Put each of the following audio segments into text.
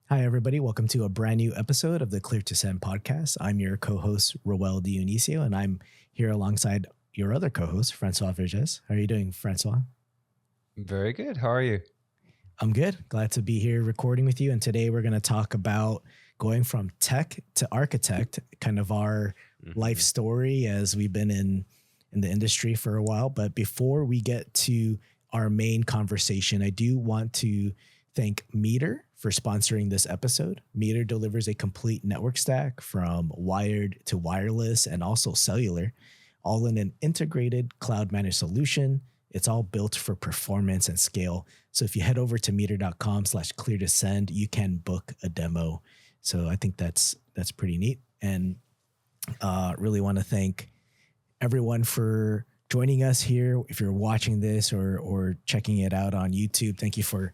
Hi, everybody. Welcome to a brand new episode of the Clear to Send podcast. I'm your co-host, Roel Dionisio, and I'm here alongside your other co-host, Francois Verges. How are you doing, Francois? Very good. How are you? I'm good. Glad to be here recording with you. And today we're going to talk about going from tech to architect, kind of our life story as we've been in the industry for a while. But before we get to our main conversation, I do want to thank Meter for sponsoring this episode. Meter delivers a complete network stack from wired to wireless and also cellular, all in an integrated cloud managed solution. It's all built for performance and scale. So if you head over to meter.com/clear to send, you can book a demo. So I think that's pretty neat. And really want to thank everyone for joining us here. If you're watching this or checking it out on YouTube, thank you for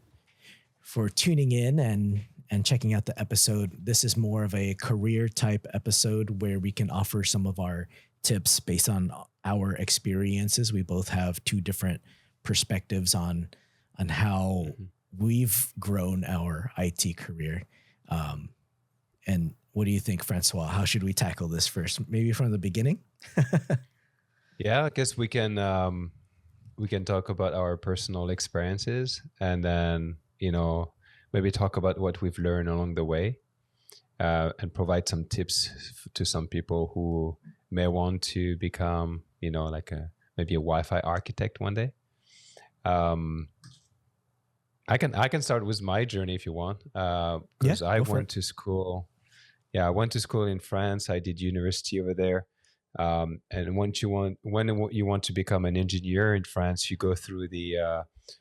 tuning in and checking out the episode. This is more of a career type episode where we can offer some of our tips based on our experiences. We both have two different perspectives on how we've grown our IT career. And what do you think, Francois? How should we tackle this first? Maybe from the beginning? Yeah, I guess we can talk about our personal experiences and then, maybe talk about what we've learned along the way and provide some tips to some people who may want to become, maybe a Wi-Fi architect one day. I can start with my journey if you want, because I went to school. Yeah, I went to school in France. I did university over there. And when you want to become an engineer in France, you go through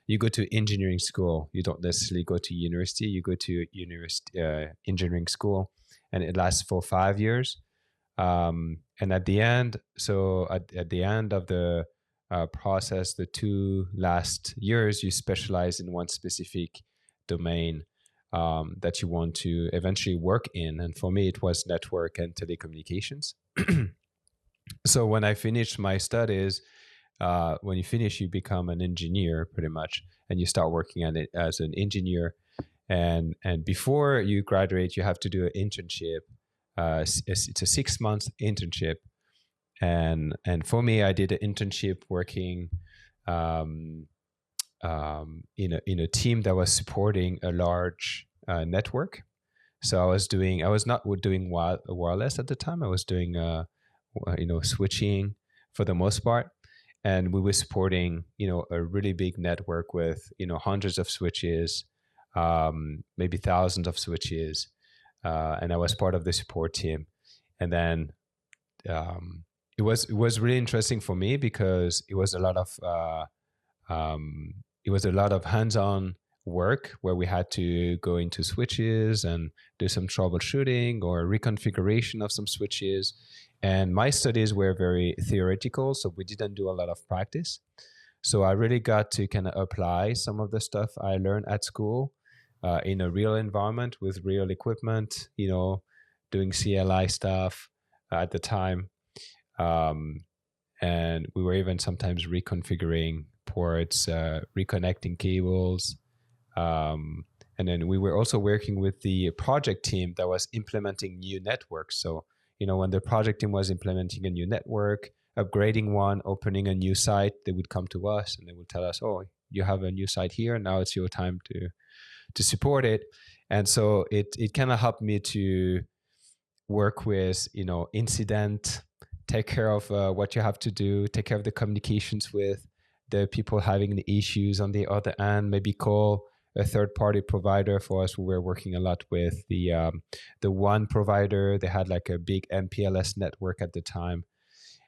you go to engineering school. You don't necessarily go to university. You go to engineering school, and it lasts for 5 years. And at the end, at the end of the process, the 2 last years, you specialize in one specific domain that you want to eventually work in. And for me, it was network and telecommunications. So when I finished my studies, when you finish, you become an engineer pretty much, and you start working on it as an engineer. And before you graduate, you have to do an internship. It's a 6-month internship. And for me, I did an internship working in a team that was supporting a large network. So I was not doing wireless at the time. I was doing switching for the most part, and we were supporting a really big network with hundreds of switches, maybe thousands of switches, and I was part of the support team. And then it was really interesting for me because it was a lot of hands-on work where we had to go into switches and do some troubleshooting or reconfiguration of some switches. And my studies were very theoretical, so we didn't do a lot of practice. So I really got to kind of apply some of the stuff I learned at school in a real environment with real equipment, doing CLI stuff at the time. And we were even sometimes reconfiguring ports, reconnecting cables. And then we were also working with the project team that was implementing new networks. So, when the project team was implementing a new network, upgrading one, opening a new site, they would come to us and they would tell us, oh, you have a new site here. Now it's your time to support it. And so it kind of helped me to work with, incident, take care of what you have to do, take care of the communications with the people having the issues on the other end, maybe call a third-party provider. For us, we were working a lot with the one provider. They had like a big MPLS network at the time.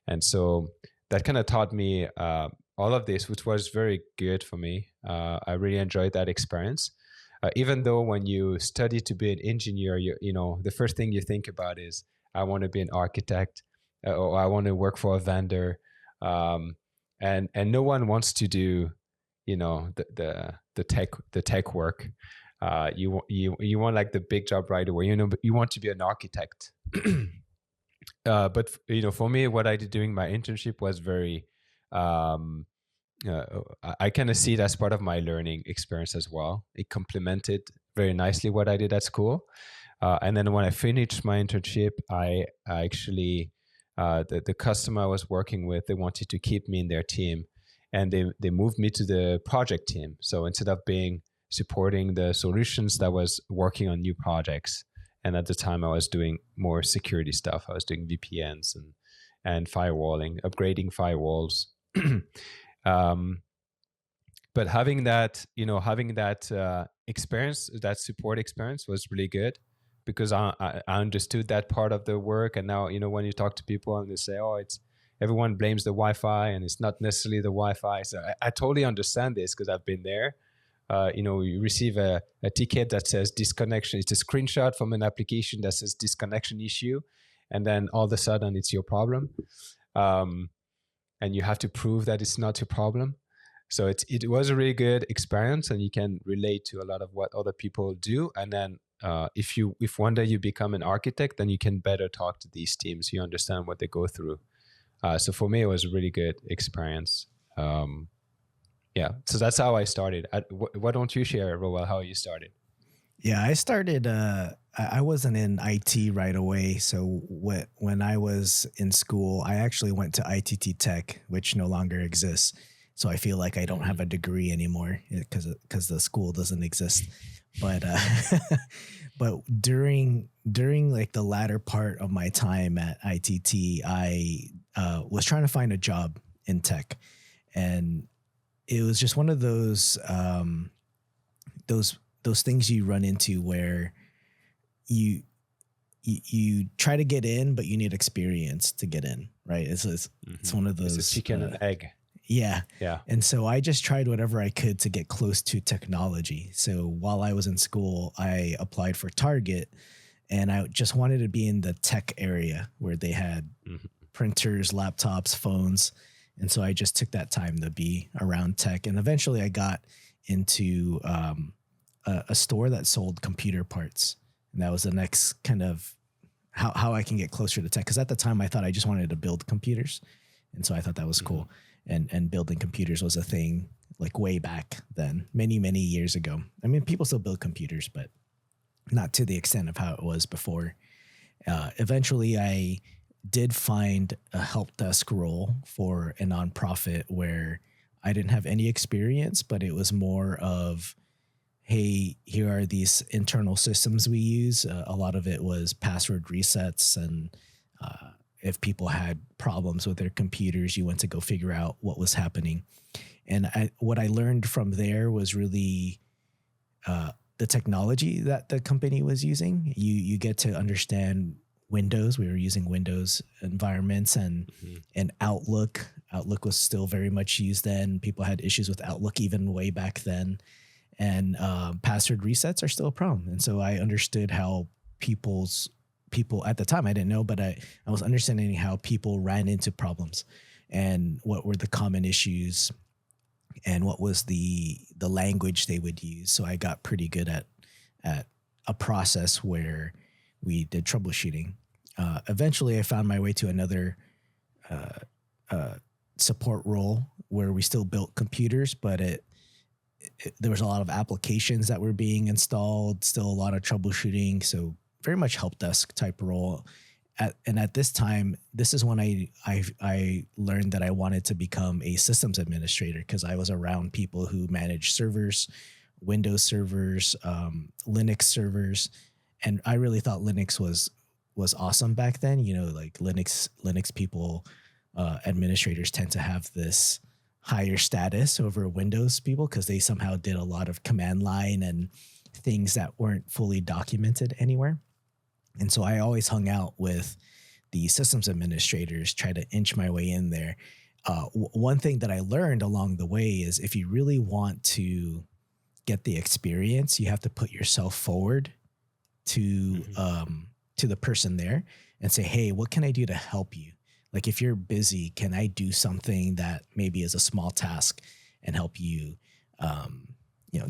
And so that kind of taught me all of this, which was very good for me. I really enjoyed that experience. Even though when you study to be an engineer, the first thing you think about is, I want to be an architect, or I want to work for a vendor. And no one wants to do, the tech work. You want like the big job right away. You want to be an architect. But for me, what I did during my internship was very I kind of see it as part of my learning experience as well. It complemented very nicely what I did at school. And then when I finished my internship, I actually, the customer I was working with, they wanted to keep me in their team, and they moved me to the project team. So instead of being supporting the solutions, that was working on new projects. And at the time, I was doing more security stuff. I was doing VPNs and firewalling, upgrading firewalls. um, but having that, experience, that support experience, was really good, because I understood that part of the work. And now, when you talk to people and they say, oh, it's everyone blames the Wi-Fi, and it's not necessarily the Wi-Fi. So I totally understand this, because I've been there. You receive a ticket that says disconnection. It's a screenshot from an application that says disconnection issue, and then all of a sudden it's your problem, and you have to prove that it's not your problem. So it was a really good experience, and you can relate to a lot of what other people do. And then if one day you become an architect, then you can better talk to these teams. You understand what they go through. So for me, it was a really good experience. Yeah, so that's how I started. Why don't you share, Roel, how you started? Yeah, I started. I wasn't in IT right away. So when I was in school, I actually went to ITT Tech, which no longer exists. So I feel like I don't have a degree anymore because the school doesn't exist. But but during like the latter part of my time at ITT, I was trying to find a job in tech, and it was just one of those things you run into where you try to get in, but you need experience to get in, right? It's one of those, it's a chicken and egg. Yeah. Yeah. And so I just tried whatever I could to get close to technology. So while I was in school, I applied for Target, and I just wanted to be in the tech area where they had printers, laptops, phones. And so I just took that time to be around tech. And eventually I got into a store that sold computer parts. And that was the next kind of how I can get closer to tech. Because at the time I thought I just wanted to build computers. And so I thought that was cool. And building computers was a thing like way back then, many, many years ago. I mean, people still build computers, but not to the extent of how it was before. Eventually, I did find a help desk role for a nonprofit where I didn't have any experience, but it was more of, hey, here are these internal systems we use. A lot of it was password resets, and if people had problems with their computers, you went to go figure out what was happening. And what I learned from there was really the technology that the company was using. You get to understand Windows. We were using Windows environments, and Outlook. Outlook was still very much used then. People had issues with Outlook even way back then. And password resets are still a problem. And so I understood how people at the time, I didn't know, but I was understanding how people ran into problems and what were the common issues and what was the language they would use. So I got pretty good at a process where we did troubleshooting. Eventually I found my way to another support role where we still built computers, but there was a lot of applications that were being installed, still a lot of troubleshooting. So very much help desk type role. At this time, this is when I learned that I wanted to become a systems administrator, because I was around people who manage servers, Windows servers, Linux servers. And I really thought Linux was awesome back then. You know, like Linux people, administrators tend to have this higher status over Windows people because they somehow did a lot of command line and things that weren't fully documented anywhere. And so I always hung out with the systems administrators, try to inch my way in there. One thing that I learned along the way is if you really want to get the experience, you have to put yourself forward to the person there and say, hey, what can I do to help you? Like if you're busy, can I do something that maybe is a small task and help you,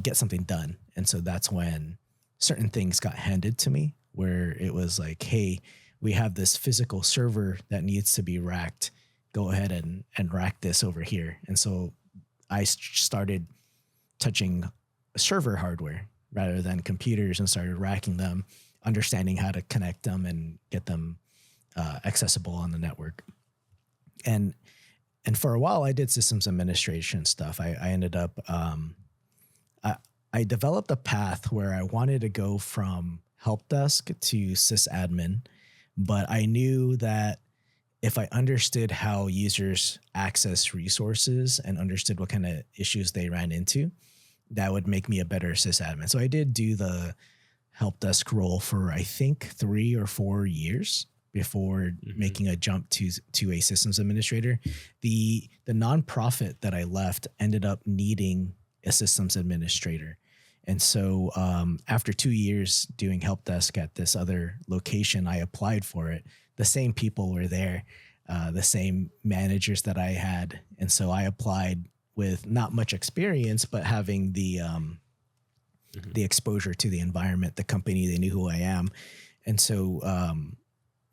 get something done? And so that's when certain things got handed to me, where it was like, hey, we have this physical server that needs to be racked. Go ahead and rack this over here. And so I started touching server hardware. rather than computers and started racking them, understanding how to connect them and get them accessible on the network. And for a while, I did systems administration stuff. I ended up, I developed a path where I wanted to go from help desk to sysadmin, but I knew that if I understood how users access resources and understood what kind of issues they ran into, that would make me a better sysadmin. So I did do the help desk role for, I think, 3 or 4 years before making a jump to a systems administrator. The nonprofit that I left ended up needing a systems administrator. And so after 2 years doing help desk at this other location, I applied for it. The same people were there, the same managers that I had. And so I applied with not much experience, but having the exposure to the environment, the company, they knew who I am. And so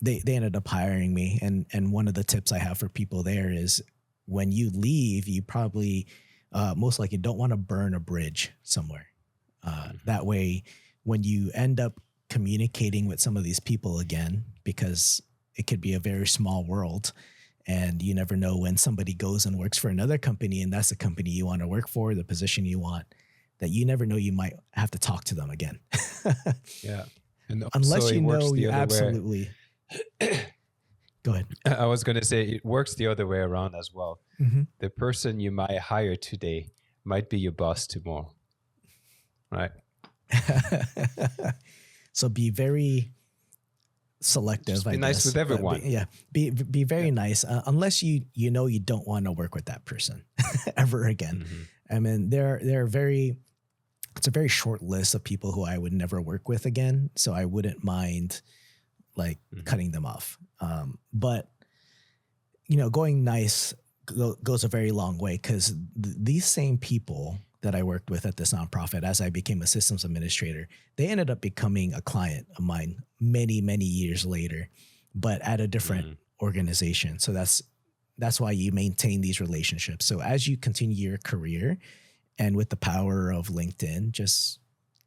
they ended up hiring me. And one of the tips I have for people there is when you leave, you probably most likely don't want to burn a bridge somewhere. That way, when you end up communicating with some of these people again, because it could be a very small world and you never know when somebody goes and works for another company and that's the company you want to work for, the position you want, that you never know, you might have to talk to them again. Yeah. And unless so you know, you other absolutely. Go ahead. I was going to say it works the other way around as well. Mm-hmm. The person you might hire today might be your boss tomorrow. Right. So be very selective. Just be I nice guess. with everyone. Be very nice, unless you know you don't want to work with that person ever again. I mean, it's a very short list of people who I would never work with again. So I wouldn't mind cutting them off. But going nice goes a very long way, because these same people that I worked with at this nonprofit, as I became a systems administrator, they ended up becoming a client of mine many, many years later, but at a different organization. So that's why you maintain these relationships. So as you continue your career, and with the power of LinkedIn, just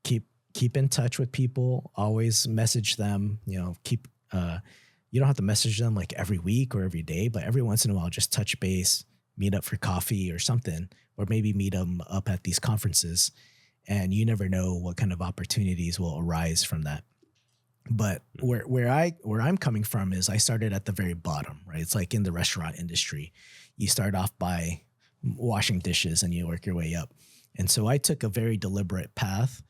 keep in touch with people, always message them, you don't have to message them like every week or every day, but every once in a while, just touch base, meet up for coffee or something, or maybe meet them up at these conferences. And you never know what kind of opportunities will arise from that. But where I'm coming from is I started at the very bottom, right? It's like in the restaurant industry. You start off by washing dishes and you work your way up. And so I took a very deliberate path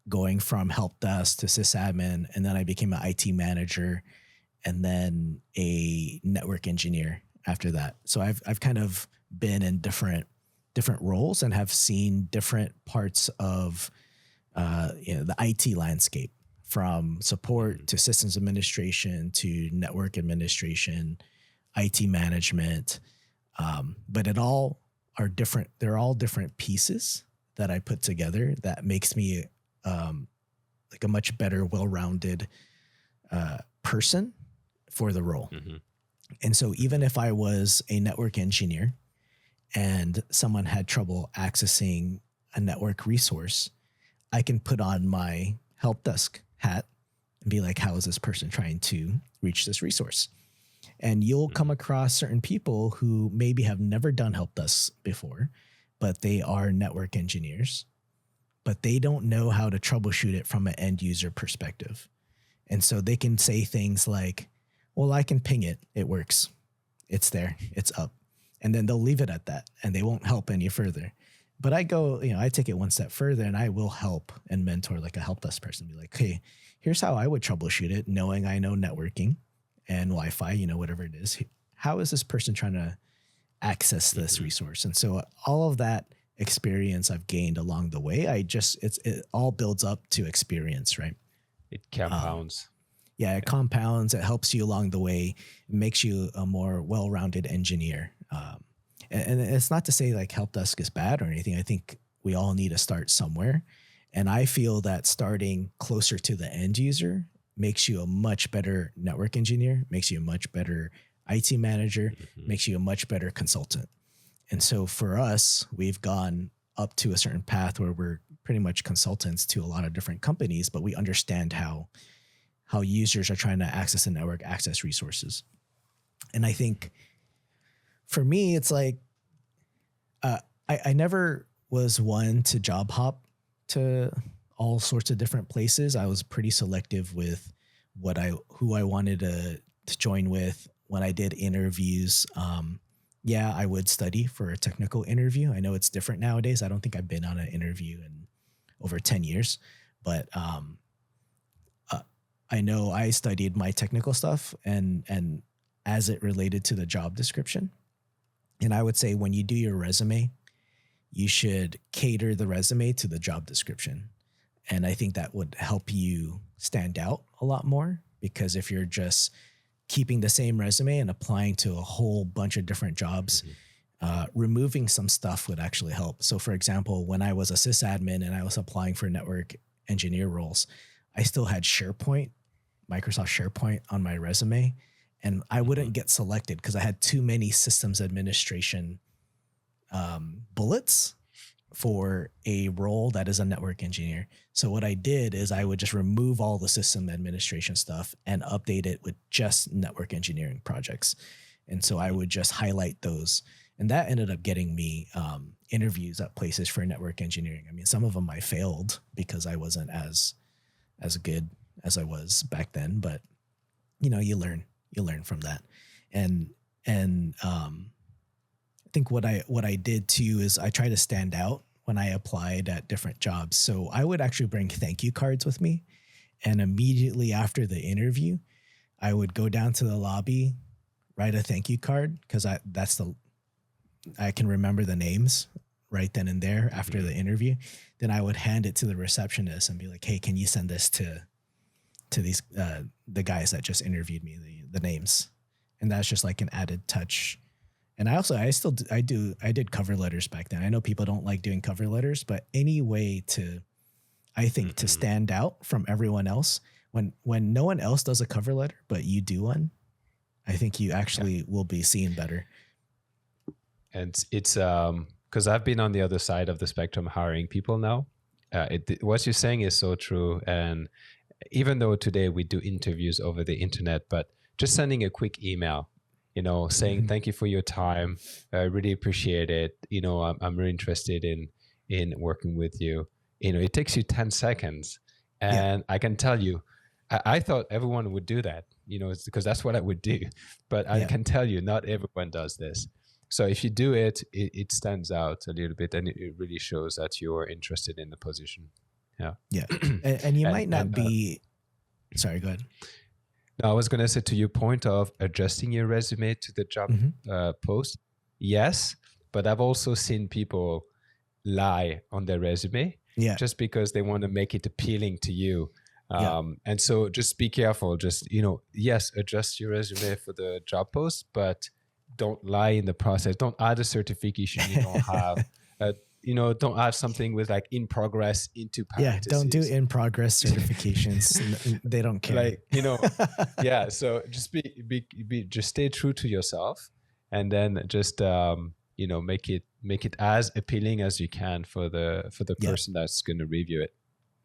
going from help desk to sysadmin, and then I became an IT manager and then a network engineer after that. So I've kind of been in different roles and have seen different parts of the IT landscape, from support to systems administration to network administration, IT management. But it all are different. They're all different pieces that I put together that makes me like a much better, well-rounded person for the role. And so even if I was a network engineer and someone had trouble accessing a network resource, I can put on my help desk hat and be like, how is this person trying to reach this resource? And you'll come across certain people who maybe have never done help desk before, but they are network engineers, but they don't know how to troubleshoot it from an end user perspective. And so they can say things like, well, I can ping it. It works. It's there. It's up. And then they'll leave it at that and they won't help any further. But I go, I take it one step further and I will help and mentor like a help desk person. Be like, hey, here's how I would troubleshoot it, knowing I know networking and Wi-Fi, whatever it is. How is this person trying to access this resource? And so all of that experience I've gained along the way, it all builds up to experience, right? It compounds. It compounds. It helps you along the way. It makes you a more well-rounded engineer. And it's not to say like help desk is bad or anything. I think we all need to start somewhere. And I feel that starting closer to the end user makes you a much better network engineer, makes you a much better IT manager, makes you a much better consultant. And so for us, we've gone up to a certain path where we're pretty much consultants to a lot of different companies, but we understand how users are trying to access the network, access resources. And I think for me, it's like, I never was one to job hop to all sorts of different places. I was pretty selective with who I wanted to join with. When I did interviews, I would study for a technical interview. I know it's different nowadays. I don't think I've been on an interview in over 10 years, but I know I studied my technical stuff and as it related to the job description. And I would say when you do your resume, you should cater the resume to the job description. And I think that would help you stand out a lot more, because if you're just keeping the same resume and applying to a whole bunch of different jobs, removing some stuff would actually help. So for example, when I was a sysadmin and I was applying for network engineer roles, I still had Microsoft SharePoint on my resume, and I wouldn't get selected because I had too many systems administration bullets for a role that is a network engineer. So what I did is I would just remove all the system administration stuff and update it with just network engineering projects. And so I would just highlight those. And that ended up getting me interviews at places for network engineering. I mean, some of them I failed because I wasn't as good as I was back then, but you learn from that. And I think what I did too is I try to stand out when I applied at different jobs. So I would actually bring thank you cards with me. And immediately after the interview, I would go down to the lobby, write a thank you card, because I can remember the names right then and there after the interview. Then I would hand it to the receptionist and be like, hey, can you send this to these the guys that just interviewed me, the names. And that's just like an added touch. And I did cover letters back then. I know people don't like doing cover letters, but any way to stand out from everyone else, when no one else does a cover letter, but you do one, I think you actually will be seen better. And it's because I've been on the other side of the spectrum hiring people now. What you're saying is so true. And even though today we do interviews over the internet, but just sending a quick email, saying thank you for your time. I really appreciate it. I'm really interested in working with you. It takes you 10 seconds. And I can tell you, I thought everyone would do that, it's because that's what I would do. But I can tell you, not everyone does this. So if you do it, it stands out a little bit, and it really shows that you're interested in the position. Yeah. Yeah. And you might not be, sorry, go ahead. No, I was going to say, to your point of adjusting your resume to the job post. Yes. But I've also seen people lie on their resume just because they want to make it appealing to you. And so just be careful. Just, yes, adjust your resume for the job post, but don't lie in the process. Don't add a certification you don't have. Don't add something with like in progress into parentheses. Yeah, don't do in progress certifications. They don't care. So just just stay true to yourself, and then just make it as appealing as you can for the person that's going to review it.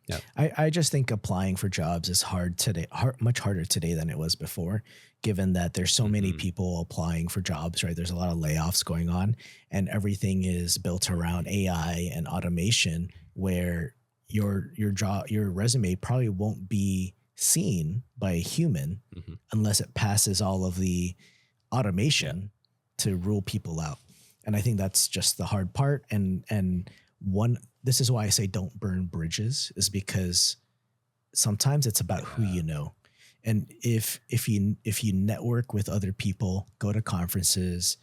Yeah. I just think applying for jobs is hard today, much harder today than it was before, given that there's so many people applying for jobs, right? There's a lot of layoffs going on, and everything is built around AI and automation, where your resume probably won't be seen by a human unless it passes all of the automation to rule people out. And I think that's just the hard part. And this is why I say don't burn bridges, is because sometimes it's about who you know. And if you network with other people, go to conferences,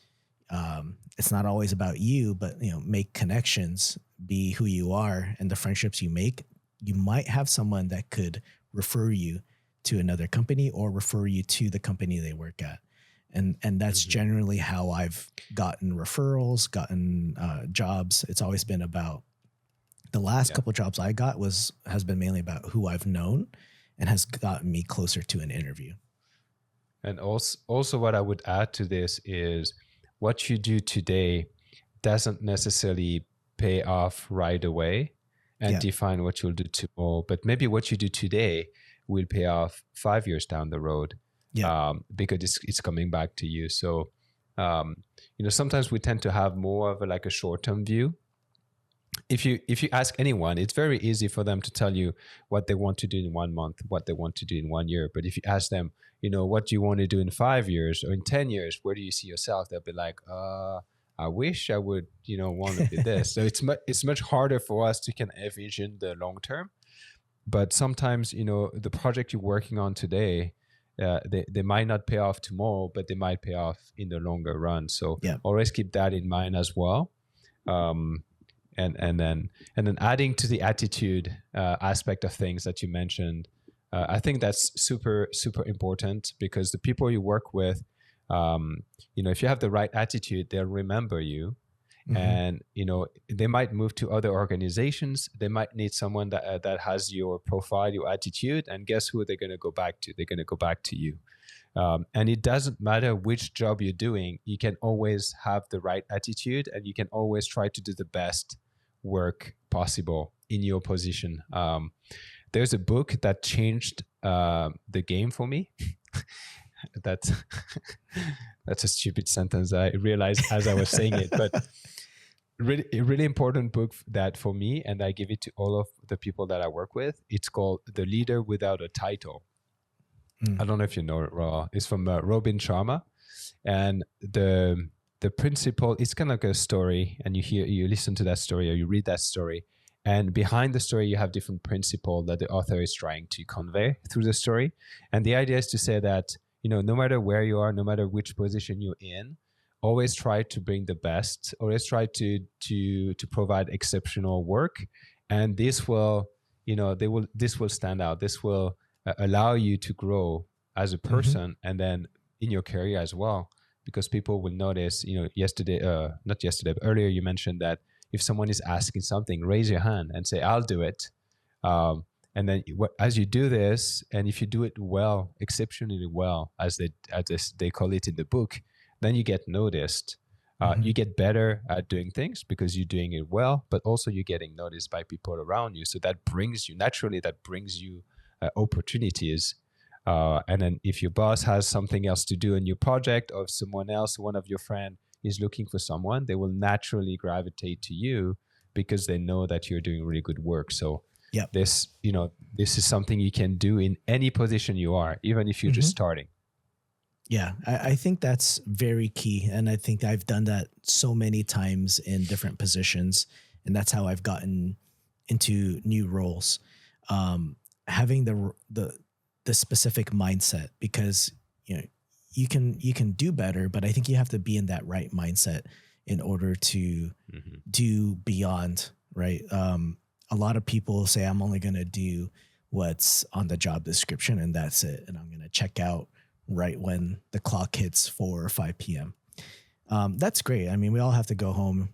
it's not always about you, but make connections, be who you are, and the friendships you make, you might have someone that could refer you to another company or refer you to the company they work at. And that's generally how I've gotten referrals, gotten jobs. It's always been about, the last couple of jobs I got has been mainly about who I've known, and has gotten me closer to an interview. And also what I would add to this is, what you do today doesn't necessarily pay off right away. and define what you'll do tomorrow. But maybe what you do today will pay off 5 years down the road, because it's coming back to you. So, sometimes we tend to have more of a short-term view. If you ask anyone, it's very easy for them to tell you what they want to do in 1 month, what they want to do in 1 year. But if you ask them, what do you want to do in 5 years or in 10 years? Where do you see yourself? They'll be like, I wish I would, want to be this. So it's much harder for us to kind of envision the long term. But sometimes, the project you're working on today, they might not pay off tomorrow, but they might pay off in the longer run. So always keep that in mind as well. And then adding to the attitude aspect of things that you mentioned, I think that's super, super important, because the people you work with, if you have the right attitude, they'll remember you. Mm-hmm. And, they might move to other organizations. They might need someone that has your profile, your attitude, and guess who they're going to go back to? They're going to go back to you. And it doesn't matter which job you're doing. You can always have the right attitude, and you can always try to do the best work possible in your position. There's a book that changed the game for me. That's a stupid sentence, I realized as I was saying it, but a really important book that for me, and I give it to all of the people that I work with. It's called The Leader Without a Title. I don't know if you know it, Raw. It's from Robin Sharma, and the principle, it's kind of like a story, and you listen to that story or you read that story, and behind the story you have different principles that the author is trying to convey through the story. And the idea is to say that, no matter where you are, no matter which position you're in, always try to bring the best, always try to provide exceptional work, and this will stand out. This will allow you to grow as a person, and then in your career as well, because people will notice. Not yesterday, but earlier you mentioned that if someone is asking something, raise your hand and say, I'll do it. And then as you do this, and if you do it well, exceptionally well, as they call it in the book, then you get noticed. You get better at doing things because you're doing it well, but also you're getting noticed by people around you. So that brings you opportunities. And then if your boss has something else to do in your project, or if someone else, one of your friends, is looking for someone, they will naturally gravitate to you because they know that you're doing really good work. So this is something you can do in any position you are, even if you're just starting. Yeah, I think that's very key. And I think I've done that so many times in different positions. And that's how I've gotten into new roles. Having the specific mindset, because you can do better, but I think you have to be in that right mindset in order to do beyond, right? A lot of people say, I'm only going to do what's on the job description and that's it. And I'm going to check out right when the clock hits 4 or 5 p.m. That's great. I mean, we all have to go home.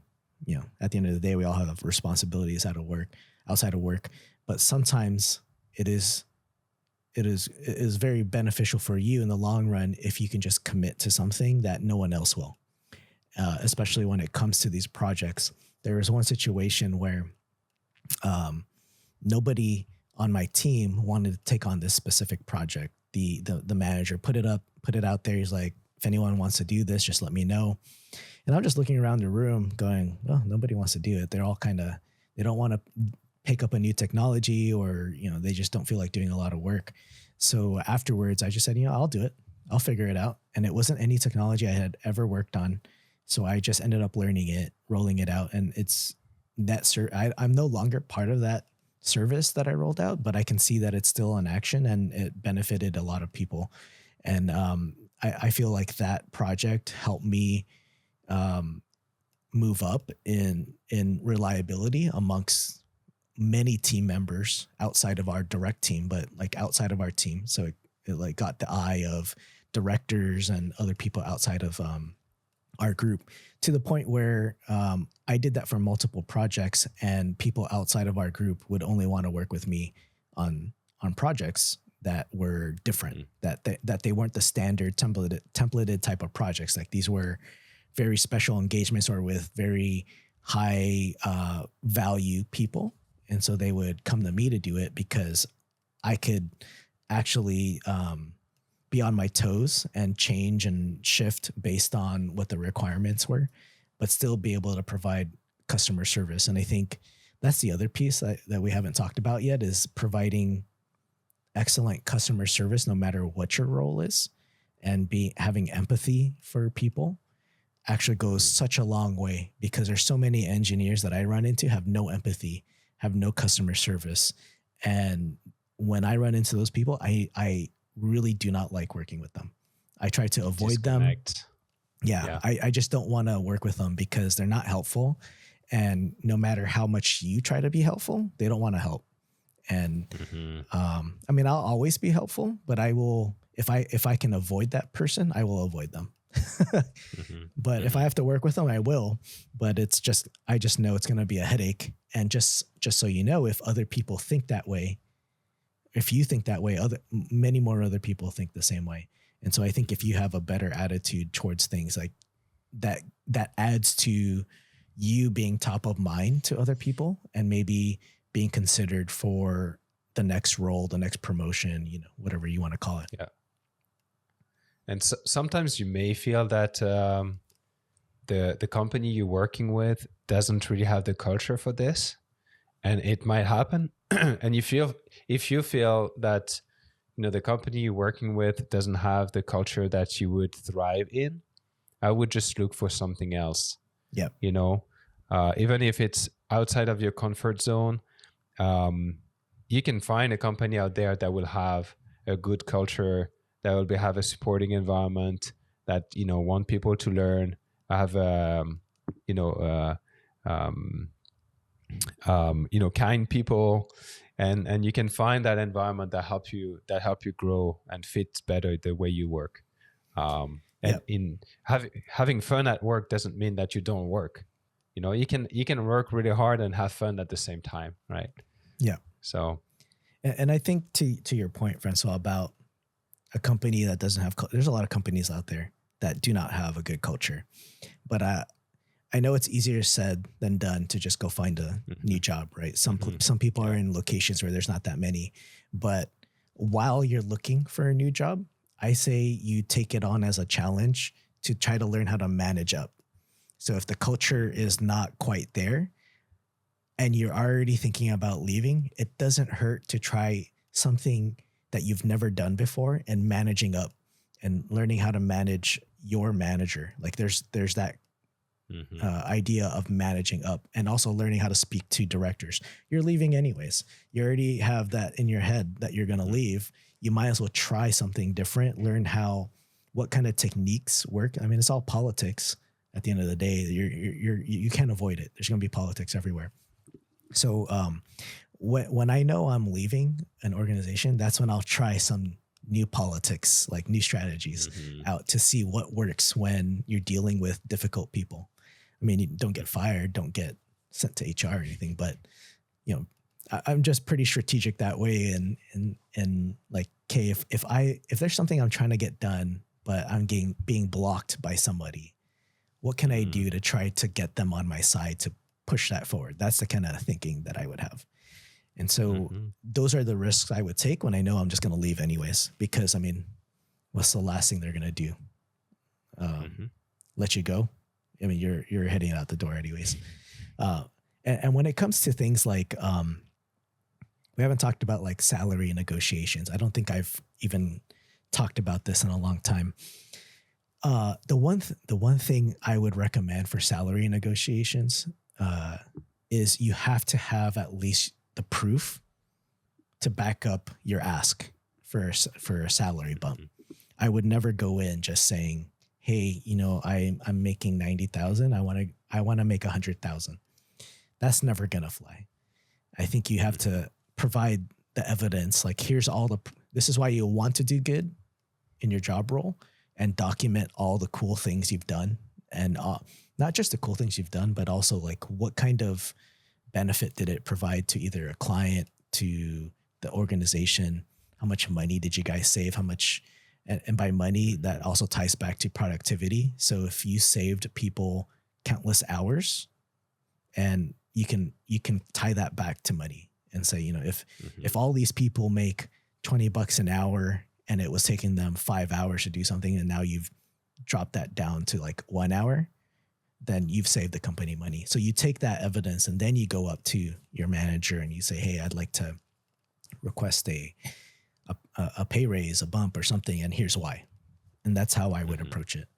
At the end of the day, we all have responsibilities outside of work, but sometimes it is very beneficial for you in the long run if you can just commit to something that no one else will, especially when it comes to these projects. There was one situation where nobody on my team wanted to take on this specific project. The manager put it out there. He's like, if anyone wants to do this, just let me know. And I'm just looking around the room going, well, nobody wants to do it. They're all they don't want to pick up a new technology, or, they just don't feel like doing a lot of work. So afterwards I just said, I'll do it. I'll figure it out. And it wasn't any technology I had ever worked on. So I just ended up learning it, rolling it out. And it's that I'm no longer part of that service that I rolled out, but I can see that it's still in action and it benefited a lot of people. And I feel like that project helped me move up in reliability amongst many team members outside of our direct team, but like outside of our team. So it like got the eye of directors and other people outside of our group, to the point where I did that for multiple projects, and people outside of our group would only want to work with me on projects that were different, that they weren't the standard templated type of projects. Like these were very special engagements or with very high value people. And so they would come to me to do it because I could actually be on my toes and change and shift based on what the requirements were, but still be able to provide customer service. And I think that's the other piece that we haven't talked about yet, is providing excellent customer service no matter what your role is, and having empathy for people actually goes such a long way, because there's so many engineers that I run into have no empathy, have no customer service. And when I run into those people, I really do not like working with them. I try to avoid them. Yeah. I just don't want to work with them because they're not helpful. And no matter how much you try to be helpful, they don't want to help. And I mean, I'll always be helpful, but I will, if I can avoid that person, I will avoid them. But if I have to work with them, I will. But I just know it's going to be a headache. And just so you know, if other people think that way, if you think that way, many more other people think the same way. And so I think if you have a better attitude towards things like that, that adds to you being top of mind to other people, and maybe being considered for the next role, the next promotion, whatever you want to call it. Yeah. And sometimes you may feel that the company you're working with doesn't really have the culture for this, and it might happen. And if you feel that the company you're working with doesn't have the culture that you would thrive in, I would just look for something else. Yeah. Even if it's outside of your comfort zone, you can find a company out there that will have a good culture, that will have a supporting environment, that want people to learn, have kind people, and you can find that environment that help you grow and fits better the way you work. In having fun at work doesn't mean that you don't work. You can work really hard and have fun at the same time, right? Yeah. So, and I think to your point, Francois, about a company that doesn't have, there's a lot of companies out there that do not have a good culture, but I know it's easier said than done to just go find a new job, right? Some people are in locations where there's not that many, but while you're looking for a new job, I say you take it on as a challenge to try to learn how to manage up. So if the culture is not quite there and you're already thinking about leaving, it doesn't hurt to try something that you've never done before, and managing up and learning how to manage your manager. Like there's that idea of managing up, and also learning how to speak to directors. You're leaving anyways. You already have that in your head that you're going to leave. You might as well try something different, learn what kind of techniques work. I mean, it's all politics at the end of the day. You can't avoid it. There's going to be politics everywhere. So when I know I'm leaving an organization, that's when I'll try some new politics, like new strategies out, to see what works when you're dealing with difficult people. I mean, you don't get fired, don't get sent to HR or anything, but I'm just pretty strategic that way. And like, okay, if there's something I'm trying to get done, but I'm being blocked by somebody, what can I do to try to get them on my side to push that forward? That's the kind of thinking that I would have. And so those are the risks I would take when I know I'm just going to leave anyways, because I mean, what's the last thing they're going to do? Let you go? I mean, you're heading out the door anyways. And when it comes to things like, we haven't talked about like salary negotiations. I don't think I've even talked about this in a long time. The one thing I would recommend for salary negotiations is you have to have at least the proof to back up your ask for a salary bump. I would never go in just saying, hey, I'm making 90,000. I want to make 100,000. That's never going to fly. I think you have to provide the evidence. Like, this is why you want to do good in your job role, and document all the cool things you've done. And not just the cool things you've done, but also like what kind of benefit did it provide to either a client, to the organization? How much money did you guys save? How much, and by money, that also ties back to productivity. So if you saved people countless hours, and you can tie that back to money and say, you know, Mm-hmm. if all these people make $20 an hour and it was taking them 5 hours to do something, and now you've dropped that down to like 1 hour, then you've saved the company money. So you take that evidence and then you go up to your manager and you say, hey, I'd like to request a pay raise, a bump or something, and here's why. And that's how I would Mm-hmm. approach it.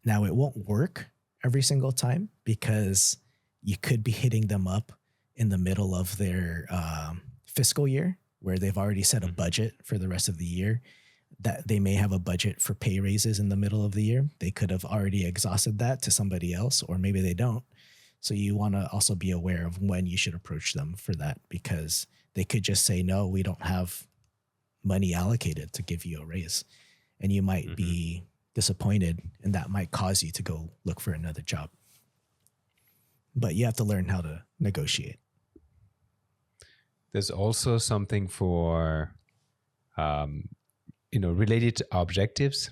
Now, it won't work every single time because you could be hitting them up in the middle of their fiscal year where they've already set a budget for the rest of the year, that they may have a budget for pay raises in the middle of the year. They could have already exhausted that to somebody else, or maybe they don't. So you want to also be aware of when you should approach them for that, because they could just say, no, we don't have money allocated to give you a raise. And you might be disappointed, and that might cause you to go look for another job. But you have to learn how to negotiate. There's also something for, related to objectives.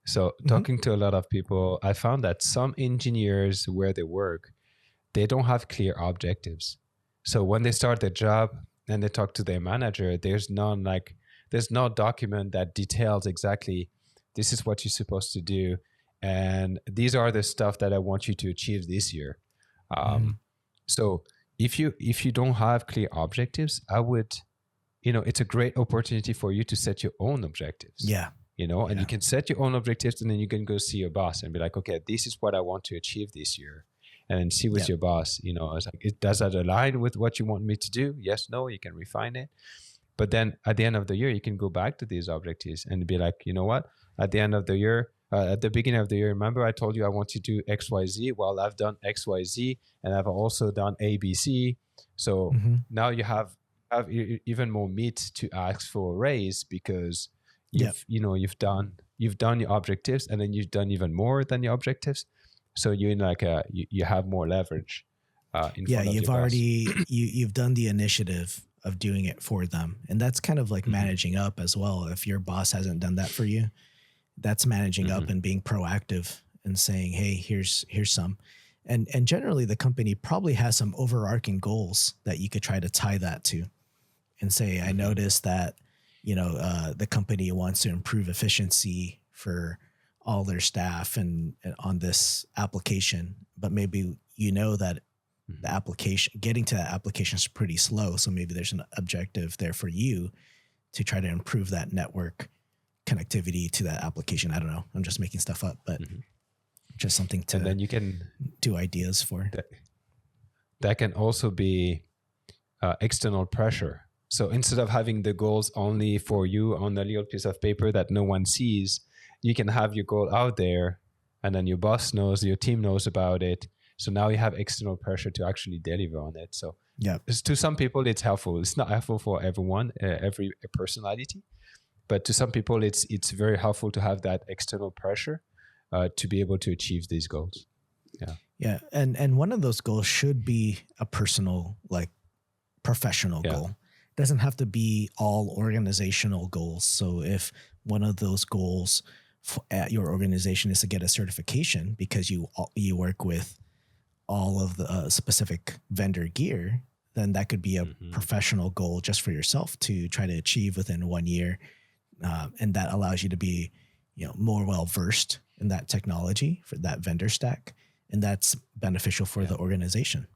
So talking to a lot of people, I found that some engineers where they work, they don't have clear objectives. So when they start their job and they talk to their manager, there's no document that details exactly, this is what you're supposed to do, and these are the stuff that I want you to achieve this year. So if you don't have clear objectives, I would, it's a great opportunity for you to set your own objectives. Yeah. And you can set your own objectives, and then you can go see your boss and be like, okay, this is what I want to achieve this year. And then see with your boss, it's like, does that align with what you want me to do? Yes, no, you can refine it. But then at the end of the year, you can go back to these objectives and be like, you know what? At the end of the year, at the beginning of the year, remember I told you I want to do X, Y, Z? Well, I've done X, Y, Z, and I've also done A, B, C. So now you have even more meat to ask for a raise, because you've done your objectives, and then you've done even more than your objectives. So you're in like you have more leverage. In front of you've your already you've done the initiative of doing it for them, and that's kind of like managing up as well. If your boss hasn't done that for you, that's managing up and being proactive and saying, hey, here's some. And generally the company probably has some overarching goals that you could try to tie that to and say, I noticed that the company wants to improve efficiency for all their staff and on this application, but maybe that the application, getting to that application is pretty slow. So maybe there's an objective there for you to try to improve that network connectivity to that application. I don't know. I'm just making stuff up, but just something to, and then you can do ideas for. That can also be external pressure. So instead of having the goals only for you on a little piece of paper that no one sees, you can have your goal out there, and then your boss knows, your team knows about it. So now you have external pressure to actually deliver on it. So to some people, it's helpful. It's not helpful for everyone, every personality, but to some people, it's very helpful to have that external pressure to be able to achieve these goals. Yeah. And one of those goals should be a personal, like professional goal. It doesn't have to be all organizational goals. So if one of those goals at your organization is to get a certification because you work with all of the specific vendor gear, then that could be a professional goal just for yourself to try to achieve within 1 year. And that allows you to be, more well-versed in that technology for that vendor stack. And that's beneficial for the organization.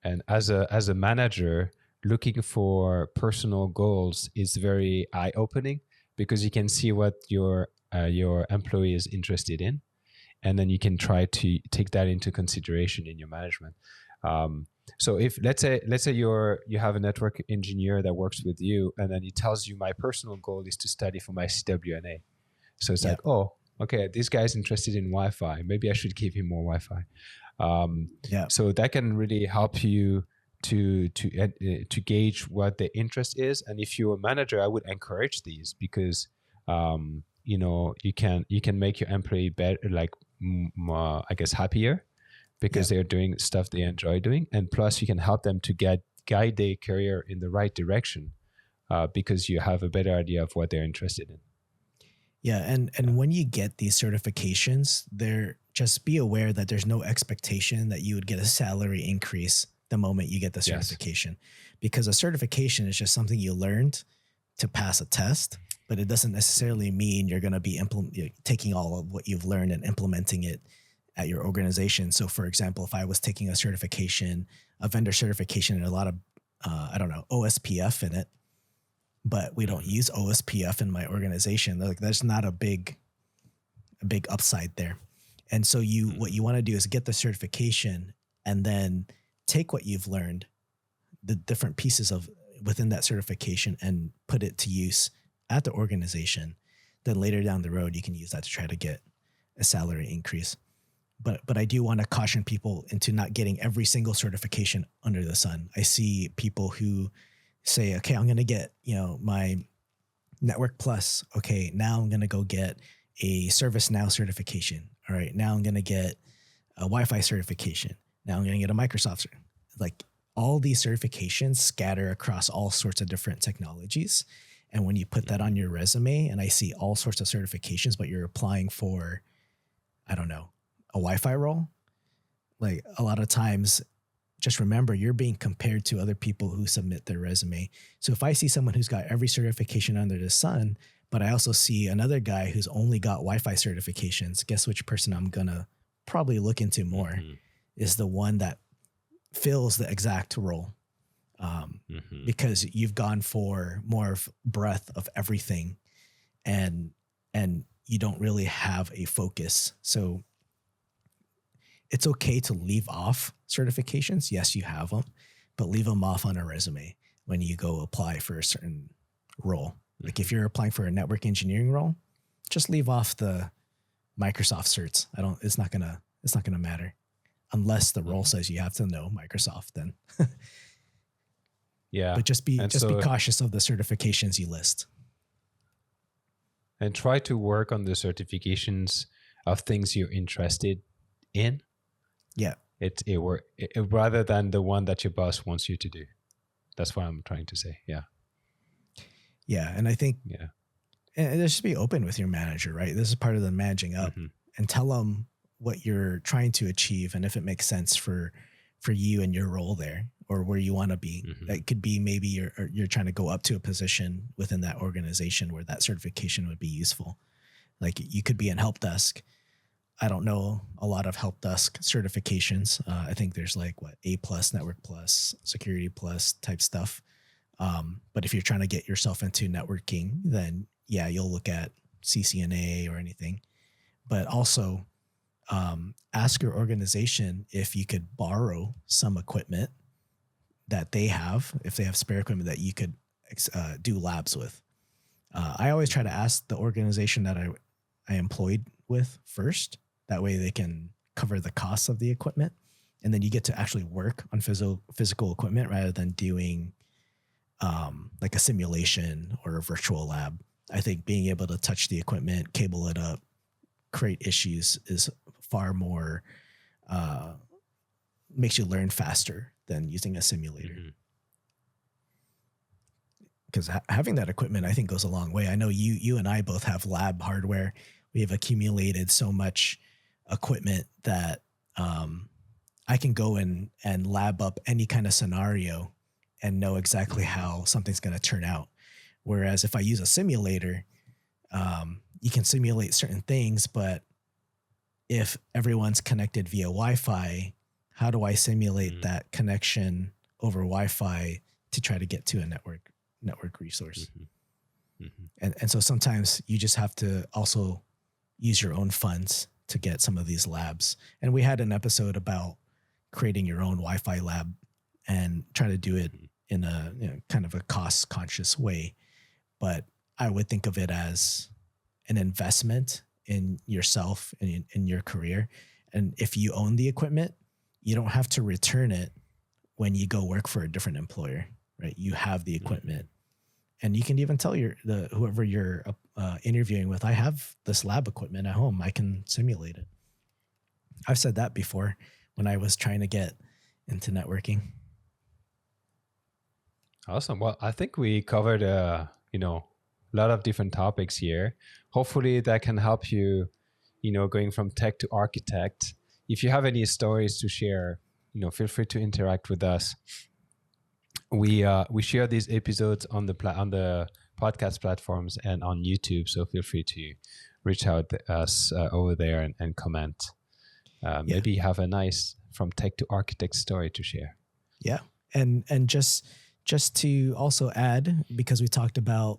And as a manager, looking for personal goals is very eye-opening, because you can see what your employee is interested in, and then you can try to take that into consideration in your management. So if let's say you have a network engineer that works with you, and then he tells you, my personal goal is to study for my CWNA. So it's like, oh, okay, this guy's interested in Wi-Fi. Maybe I should give him more Wi-Fi. So that can really help you to gauge what the interest is. And if you're a manager, I would encourage these, because you can make your employee better, like I guess happier, because they're doing stuff they enjoy doing, and plus you can help them to guide their career in the right direction, because you have a better idea of what they're interested in. Yeah, and when you get these certifications, they're just be aware that there's no expectation that you would get a salary increase the moment you get the certification, because a certification is just something you learned to pass a test, but it doesn't necessarily mean you're going to be taking all of what you've learned and implementing it at your organization. So for example, if I was taking a certification, a vendor certification, and a lot of, OSPF in it, but we don't use OSPF in my organization, like there's not a big upside there. And so what you want to do is get the certification and then take what you've learned, the different pieces of within that certification, and put it to use at the organization. Then later down the road, you can use that to try to get a salary increase. But I do want to caution people into not getting every single certification under the sun. I see people who say, okay, I'm going to get, my Network Plus. Okay, now I'm going to go get a ServiceNow certification. All right, now I'm going to get a Wi-Fi certification. Now I'm going to get a Microsoft. Like all these certifications scatter across all sorts of different technologies. And when you put that on your resume, and I see all sorts of certifications, but you're applying for, I don't know, a Wi-Fi role, like a lot of times, just remember you're being compared to other people who submit their resume. So if I see someone who's got every certification under the sun, but I also see another guy who's only got Wi-Fi certifications, guess which person I'm going to probably look into more is the one that fills the exact role. Because you've gone for more of breadth of everything, and you don't really have a focus. So it's okay to leave off certifications. Yes, you have them, but leave them off on a resume when you go apply for a certain role. Like if you're applying for a network engineering role, just leave off the Microsoft certs. It's not gonna matter unless the role says you have to know Microsoft then. Yeah. But just be cautious of the certifications you list. And try to work on the certifications of things you're interested in. Yeah. It rather than the one that your boss wants you to do. That's what I'm trying to say. Yeah. Yeah. And I think, and just be open with your manager, right? This is part of the managing up, and tell them what you're trying to achieve. And if it makes sense for you and your role there, or where you want to be, that could be maybe you're trying to go up to a position within that organization where that certification would be useful. Like you could be in help desk. I don't know a lot of help desk certifications. I think there's like A+, Network Plus, Security Plus type stuff. But if you're trying to get yourself into networking, then yeah, you'll look at CCNA or anything. But also ask your organization if you could borrow some equipment that they have, if they have spare equipment that you could do labs with. I always try to ask the organization that I employed with first. That way they can cover the costs of the equipment. And then you get to actually work on physical equipment rather than doing like a simulation or a virtual lab. I think being able to touch the equipment, cable it up, create issues is far more, makes you learn faster than using a simulator. Because having that equipment, I think, goes a long way. I know you and I both have lab hardware. We have accumulated so much equipment that I can go in and lab up any kind of scenario and know exactly how something's going to turn out. Whereas if I use a simulator, you can simulate certain things, but if everyone's connected via Wi-Fi, how do I simulate that connection over Wi-Fi to try to get to a network resource? And so sometimes you just have to also use your own funds to get some of these labs. And we had an episode about creating your own Wi-Fi lab and trying to do it in a kind of a cost-conscious way. But I would think of it as an investment in yourself and in your career. And if you own the equipment, you don't have to return it when you go work for a different employer, right? You have the equipment. And you can even tell whoever you're interviewing with, I have this lab equipment at home. I can simulate it. I've said that before when I was trying to get into networking. Awesome. Well, I think we covered, a lot of different topics here. Hopefully that can help you, going from tech to architect. If you have any stories to share, feel free to interact with us. We share these episodes on the podcast platforms and on YouTube, so feel free to reach out to us over there and comment. Maybe you have a nice from tech to architect story to share. Yeah, and just to also add, because we talked about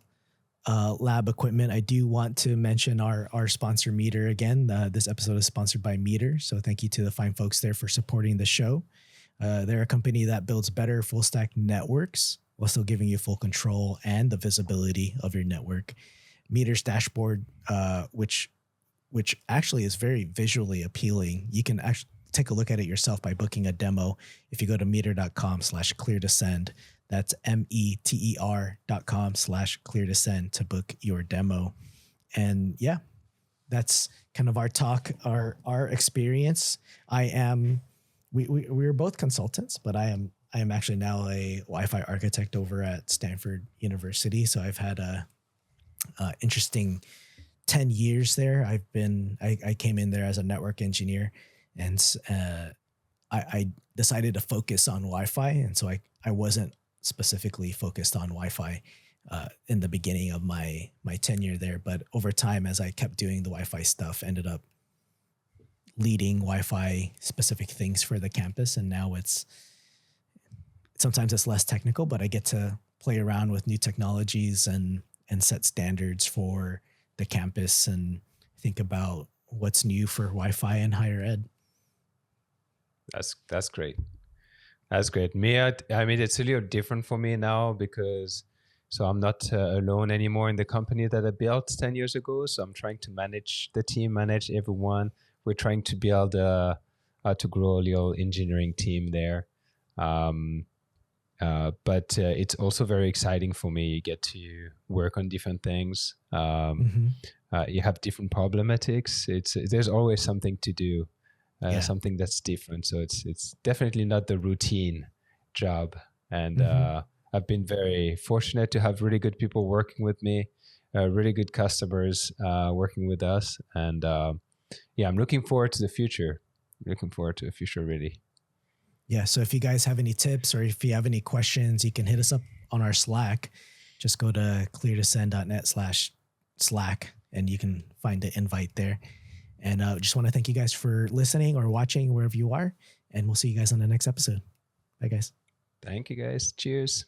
lab equipment, I do want to mention our sponsor Meter again. This episode is sponsored by Meter, so thank you to the fine folks there for supporting the show. They're a company that builds better full stack networks while still giving you full control and the visibility of your network. Meter's dashboard, which actually is very visually appealing. You can actually take a look at it yourself by booking a demo. If you go to meter.com/cleardescend, that's meter.com/cleardescend to book your demo. And yeah, that's kind of our talk, our experience. We're both consultants, but I am actually now a Wi-Fi architect over at Stanford University. So I've had a interesting 10 years there. I came in there as a network engineer, and I decided to focus on Wi-Fi. And so I wasn't specifically focused on Wi-Fi in the beginning of my tenure there. But over time, as I kept doing the Wi-Fi stuff, ended up leading Wi-Fi specific things for the campus. And now sometimes it's less technical, but I get to play around with new technologies and set standards for the campus and think about what's new for Wi-Fi and higher ed. That's great. That's great. I mean, it's a little different for me now because I'm not alone anymore in the company that I built 10 years ago. So I'm trying to manage the team, manage everyone. We're trying to build to grow a little engineering team there. But it's also very exciting for me. You get to work on different things. You have different problematics. There's always something to do, something that's different. So it's definitely not the routine job. And I've been very fortunate to have really good people working with me, really good customers working with us. And I'm looking forward to the future. Really. Yeah. So if you guys have any tips or if you have any questions, you can hit us up on our Slack. Just go to cleardescend.net/Slack and you can find the invite there. And just want to thank you guys for listening or watching wherever you are. And we'll see you guys on the next episode. Bye, guys. Thank you, guys. Cheers.